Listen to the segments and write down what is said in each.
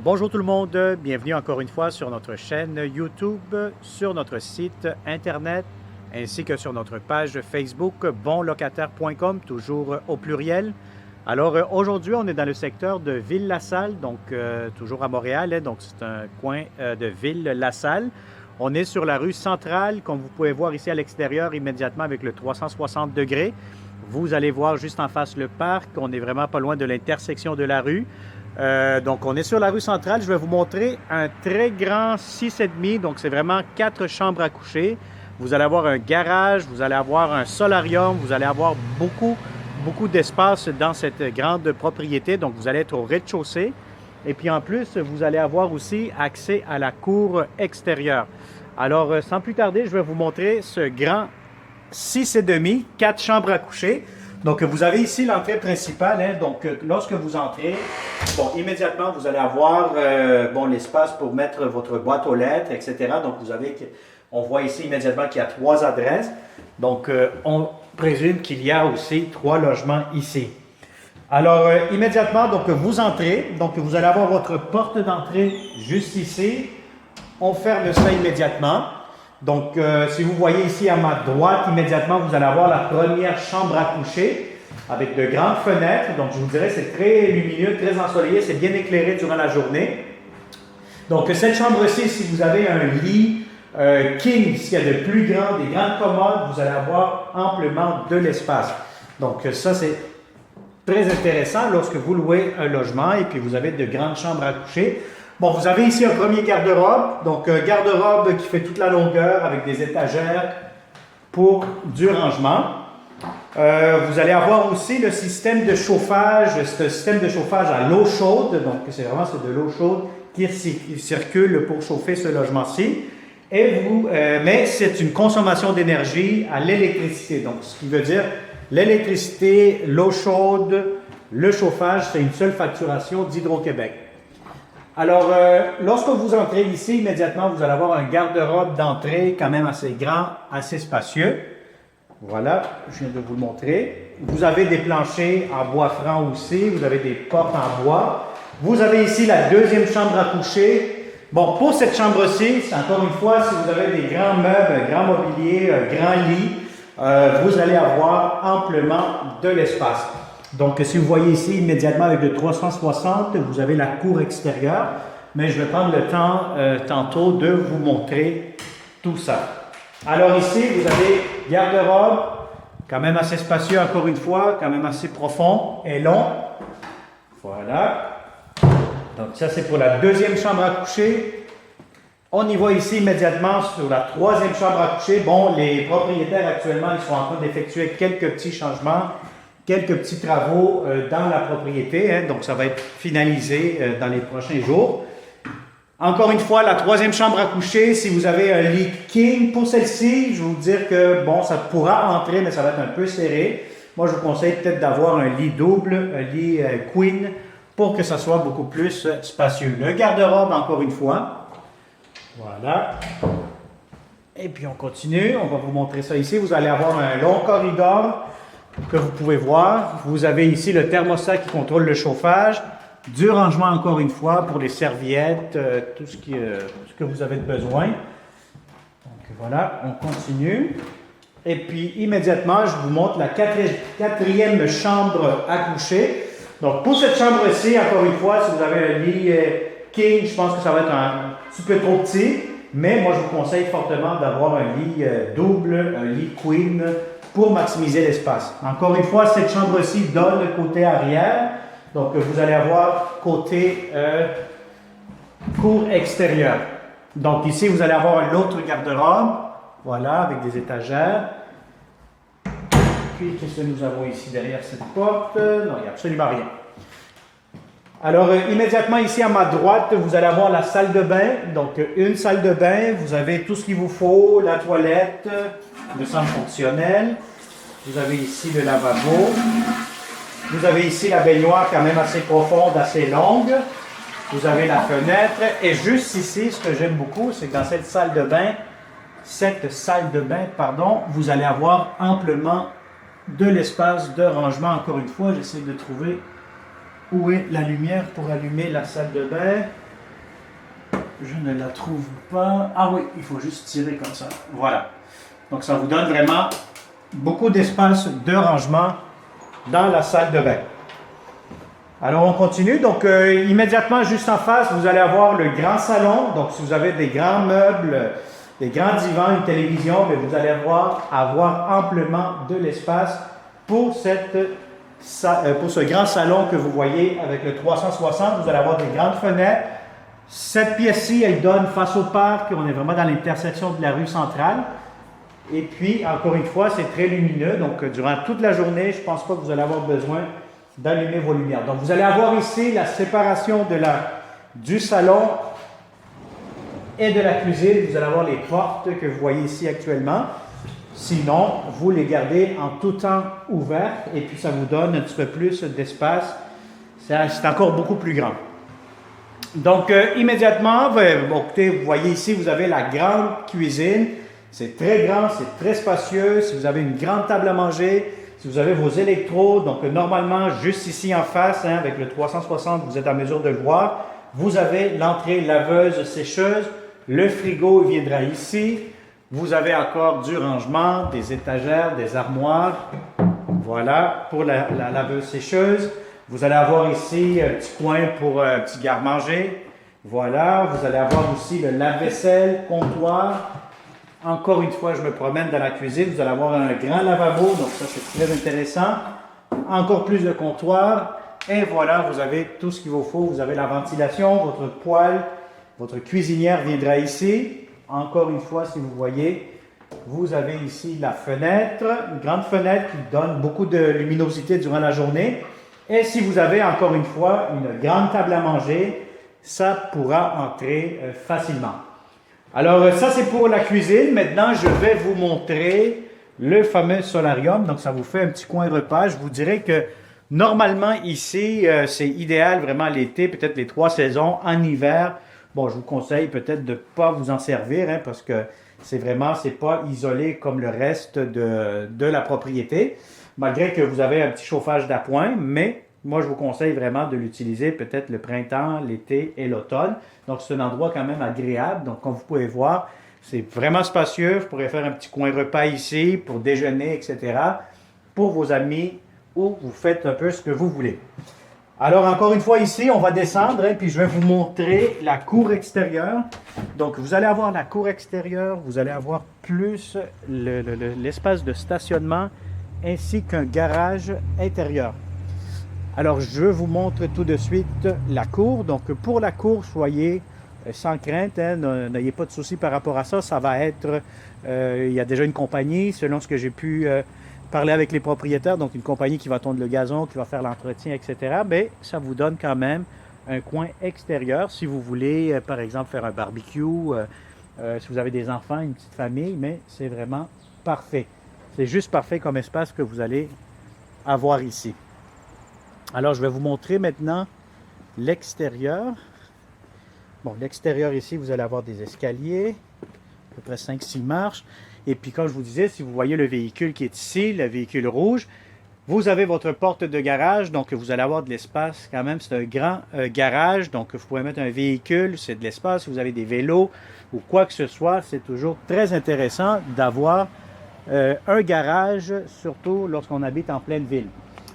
Bonjour tout le monde, bienvenue encore une fois sur notre chaîne YouTube, sur notre site internet ainsi que sur notre page Facebook bonlocataire.com, toujours au pluriel. Alors aujourd'hui on est dans le secteur de Ville-la-Salle, donc toujours à Montréal, donc c'est un coin de Ville-la-Salle. On est sur la rue centrale, comme vous pouvez voir ici à l'extérieur immédiatement avec le 360 degrés. Vous allez voir juste en face le parc, on est vraiment pas loin de l'intersection de la rue. Donc, on est sur la rue centrale. Je vais vous montrer un très grand 6,5. Donc, c'est vraiment 4 chambres à coucher. Vous allez avoir un garage, vous allez avoir un solarium, vous allez avoir beaucoup d'espace dans cette grande propriété. Donc, vous allez être au rez-de-chaussée. Et puis, en plus, vous allez avoir aussi accès à la cour extérieure. Alors, sans plus tarder, je vais vous montrer ce grand 6,5, 4 chambres à coucher. Donc, vous avez ici l'entrée principale. Hein, donc, lorsque vous entrez, bon, immédiatement, vous allez avoir l'espace pour mettre votre boîte aux lettres, etc. Donc, on voit ici immédiatement qu'il y a 3 adresses. Donc, on présume qu'il y a aussi 3 logements ici. Alors, immédiatement, donc, vous entrez. Donc, vous allez avoir votre porte d'entrée juste ici. On ferme ça immédiatement. Donc, si vous voyez ici à ma droite, immédiatement, vous allez avoir la première chambre à coucher avec de grandes fenêtres. Donc, je vous dirais, c'est très lumineux, très ensoleillé, c'est bien éclairé durant la journée. Donc, cette chambre-ci, si vous avez un lit king, s'il y a de plus grand, des grandes commodes, vous allez avoir amplement de l'espace. Donc, ça, c'est très intéressant lorsque vous louez un logement et puis vous avez de grandes chambres à coucher. Bon, vous avez ici un premier garde-robe, donc garde-robe qui fait toute la longueur avec des étagères pour du rangement. Vous allez avoir aussi le système de chauffage, c'est un système de chauffage à l'eau chaude, donc c'est de l'eau chaude qui circule pour chauffer ce logement-ci. Mais c'est une consommation d'énergie à l'électricité, donc ce qui veut dire l'électricité, l'eau chaude, le chauffage, c'est une seule facturation d'Hydro-Québec. Alors, lorsque vous entrez ici, immédiatement, vous allez avoir un garde-robe d'entrée quand même assez grand, assez spacieux. Voilà, je viens de vous le montrer. Vous avez des planchers en bois franc aussi, vous avez des portes en bois. Vous avez ici la deuxième chambre à coucher. Bon, pour cette chambre-ci, encore une fois, si vous avez des grands meubles, un grand mobilier, un grand lit, vous allez avoir amplement de l'espace. Donc, si vous voyez ici, immédiatement avec le 360, vous avez la cour extérieure, mais je vais prendre le temps tantôt de vous montrer tout ça. Alors ici, vous avez garde-robe, quand même assez spacieux encore une fois, quand même assez profond et long. Voilà. Donc ça, c'est pour la deuxième chambre à coucher. On y va ici immédiatement sur la troisième chambre à coucher. Bon, les propriétaires actuellement, ils sont en train d'effectuer quelques petits changements, quelques petits travaux dans la propriété, hein, donc ça va être finalisé dans les prochains jours. Encore une fois, la troisième chambre à coucher, si vous avez un lit king pour celle-ci, je vais vous dire que bon, ça pourra entrer, mais ça va être un peu serré. Moi, je vous conseille peut-être d'avoir un lit double, un lit queen, pour que ça soit beaucoup plus spacieux. Le garde-robe, encore une fois. Voilà. Et puis on continue, on va vous montrer ça ici. Vous allez avoir un long corridor que vous pouvez voir. Vous avez ici le thermostat qui contrôle le chauffage, du rangement encore une fois pour les serviettes, tout ce que vous avez besoin. Donc voilà, on continue. Et puis immédiatement, je vous montre la quatrième chambre à coucher. Donc pour cette chambre-ci, encore une fois, si vous avez un lit king, je pense que ça va être un petit peu trop petit, mais moi je vous conseille fortement d'avoir un lit double, un lit queen, pour maximiser l'espace. Encore une fois, cette chambre-ci donne le côté arrière. Donc, vous allez avoir côté cour extérieure. Donc, ici, vous allez avoir l'autre garde-robe. Voilà, avec des étagères. Puis, qu'est-ce que nous avons ici derrière cette porte? Non, il n'y a absolument rien. Alors, immédiatement ici à ma droite, vous allez avoir la salle de bain. Donc, une salle de bain. Vous avez tout ce qu'il vous faut, la toilette, le centre fonctionnel. Vous avez ici le lavabo. Vous avez ici la baignoire quand même assez profonde, assez longue. Vous avez la fenêtre. Et juste ici, ce que j'aime beaucoup, c'est que dans cette salle de bain, vous allez avoir amplement de l'espace de rangement. Encore une fois, j'essaie de trouver Où est la lumière pour allumer la salle de bain? Je ne la trouve pas. Ah oui, il faut juste tirer comme ça. Voilà. Donc ça vous donne vraiment beaucoup d'espace de rangement dans la salle de bain. Alors on continue. Donc immédiatement juste en face, vous allez avoir le grand salon. Donc si vous avez des grands meubles, des grands divans, une télévision, mais vous allez avoir amplement de l'espace pour pour ce grand salon que vous voyez avec le 360. Vous allez avoir des grandes fenêtres. Cette pièce-ci, elle donne face au parc. On est vraiment dans l'intersection de la rue centrale. Et puis, encore une fois, c'est très lumineux. Donc, durant toute la journée, je ne pense pas que vous allez avoir besoin d'allumer vos lumières. Donc, vous allez avoir ici la séparation du salon et de la cuisine. Vous allez avoir les portes que vous voyez ici actuellement. Sinon, vous les gardez en tout temps ouvertes et puis ça vous donne un petit peu plus d'espace. C'est encore beaucoup plus grand. Donc, immédiatement, écoutez, vous voyez ici, vous avez la grande cuisine. C'est très grand, c'est très spacieux. Si vous avez une grande table à manger, si vous avez vos électros, donc normalement, juste ici en face, avec le 360, vous êtes en mesure de le voir. Vous avez l'entrée laveuse, sécheuse. Le frigo viendra ici. Vous avez encore du rangement, des étagères, des armoires. Voilà, pour la laveuse sécheuse. Vous allez avoir ici un petit coin pour un petit garde-manger. Voilà, vous allez avoir aussi le lave-vaisselle, comptoir. Encore une fois, je me promène dans la cuisine. Vous allez avoir un grand lavabo, donc ça c'est très intéressant. Encore plus de comptoir. Et voilà, vous avez tout ce qu'il vous faut. Vous avez la ventilation, votre poêle, votre cuisinière viendra ici. Encore une fois, si vous voyez, vous avez ici la fenêtre, une grande fenêtre qui donne beaucoup de luminosité durant la journée. Et si vous avez encore une fois une grande table à manger, ça pourra entrer facilement. Alors ça c'est pour la cuisine. Maintenant, je vais vous montrer le fameux solarium. Donc ça vous fait un petit coin repas. Je vous dirais que normalement ici, c'est idéal vraiment l'été, peut-être les 3 saisons. En hiver, bon, je vous conseille peut-être de ne pas vous en servir parce que c'est pas isolé comme le reste de la propriété. Malgré que vous avez un petit chauffage d'appoint, mais moi je vous conseille vraiment de l'utiliser peut-être le printemps, l'été et l'automne. Donc c'est un endroit quand même agréable. Donc comme vous pouvez voir, c'est vraiment spacieux. Vous pourrez faire un petit coin repas ici pour déjeuner, etc. pour vos amis ou vous faites un peu ce que vous voulez. Alors, encore une fois, ici, on va descendre, puis je vais vous montrer la cour extérieure. Donc, vous allez avoir la cour extérieure, vous allez avoir plus l'espace de stationnement ainsi qu'un garage intérieur. Alors, je vous montre tout de suite la cour. Donc, pour la cour, soyez sans crainte, n'ayez pas de soucis par rapport à ça. Ça va être, il y a déjà une compagnie, selon ce que j'ai pu parler avec les propriétaires, donc une compagnie qui va tondre le gazon, qui va faire l'entretien, etc. Mais ça vous donne quand même un coin extérieur si vous voulez, par exemple, faire un barbecue, si vous avez des enfants, une petite famille, mais c'est vraiment parfait. C'est juste parfait comme espace que vous allez avoir ici. Alors, je vais vous montrer maintenant l'extérieur. Bon, l'extérieur ici, vous allez avoir des escaliers, à peu près 5-6 marches. Et puis, comme je vous disais, si vous voyez le véhicule qui est ici, le véhicule rouge, vous avez votre porte de garage, donc vous allez avoir de l'espace quand même. C'est un grand garage, donc vous pouvez mettre un véhicule, c'est de l'espace. Si vous avez des vélos ou quoi que ce soit, c'est toujours très intéressant d'avoir un garage, surtout lorsqu'on habite en pleine ville.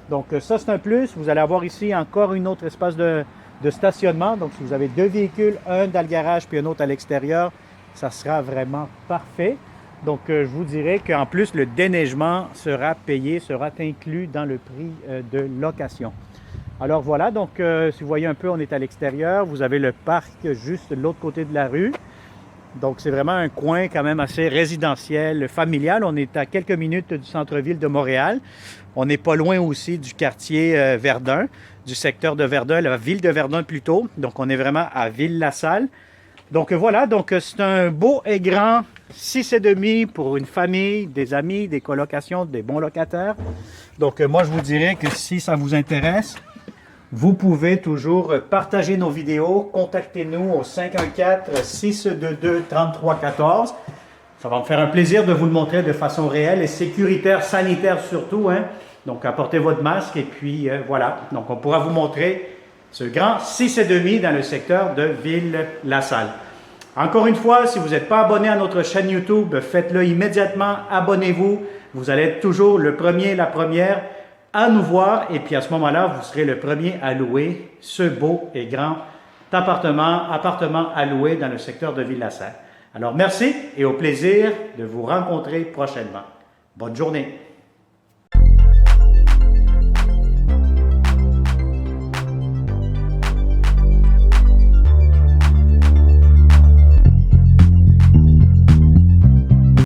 Donc ça, c'est un plus. Vous allez avoir ici encore une autre espace de stationnement. Donc si vous avez 2 véhicules, un dans le garage puis un autre à l'extérieur, ça sera vraiment parfait. Donc, je vous dirais qu'en plus, le déneigement sera payé, sera inclus dans le prix de location. Alors voilà, donc si vous voyez un peu, on est à l'extérieur. Vous avez le parc juste de l'autre côté de la rue. Donc, c'est vraiment un coin quand même assez résidentiel, familial. On est à quelques minutes du centre-ville de Montréal. On n'est pas loin aussi du quartier Verdun, du secteur de Verdun, la ville de Verdun plutôt. Donc, on est vraiment à Ville-la-Salle. Donc voilà, donc c'est un beau et grand 6,5 pour une famille, des amis, des colocations, des bons locataires. Donc moi je vous dirais que si ça vous intéresse, vous pouvez toujours partager nos vidéos. Contactez-nous au 514-622-3314. Ça va me faire un plaisir de vous le montrer de façon réelle et sécuritaire, sanitaire surtout, hein. Donc, apportez votre masque et puis voilà. Donc, on pourra vous montrer ce grand 6,5 dans le secteur de Ville-la-Salle. Encore une fois, si vous n'êtes pas abonné à notre chaîne YouTube, faites-le immédiatement, abonnez-vous. Vous allez être toujours le premier, la première à nous voir et puis à ce moment-là, vous serez le premier à louer ce beau et grand appartement à louer dans le secteur de Ville-la-Salle. Alors, merci et au plaisir de vous rencontrer prochainement. Bonne journée.